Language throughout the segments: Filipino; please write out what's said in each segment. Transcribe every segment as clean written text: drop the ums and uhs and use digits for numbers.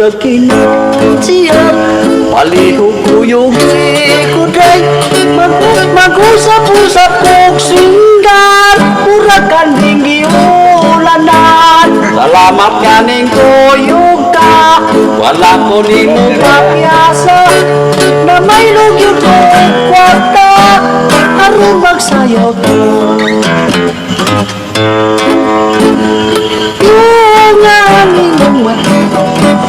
Takinan siya palihog ko yung likuday Mag-usap-usap kong singgan Urakan ding giulanan Salamat kaning tuyog ka Wala ko ni mo papyasa Na may lugyod ko kwarta Aron magsayaw ko Yung aming mata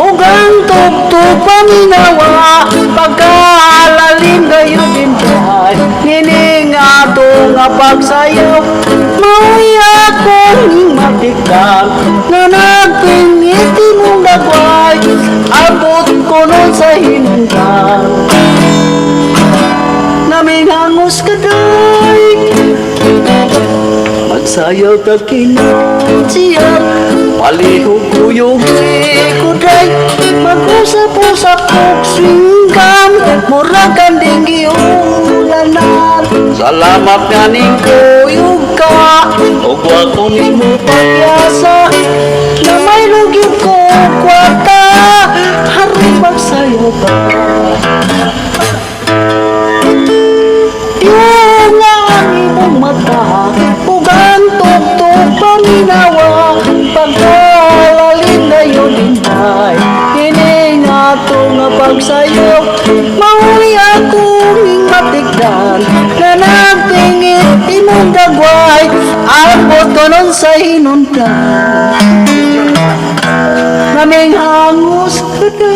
Ugang tugtog paminawa Pagkalalim kayo din dahil Nining ato nga pagsayaw Mauwi akong matikdan Na nagpingiti mong dagway Abot ko nun sa hinungkan Naming hangos ka day Magsayaw takinan siya palihog ko yung likuday Mag-usap-usap kong swinggan Muragan ding giulanan Salamat nga ning kuyog ka Huwag ako ni mo pagyasa Na may lugyod ko kwarta Harap magsayaw ka Yung aming mata Ugang tugtog paminawa Pagkalalim na yun dinay Hining ato nga pagsayaw Mauwi akong matigdan Na nagpingit imong dagway Abot ko nun sa hinundan Naming hangos ka na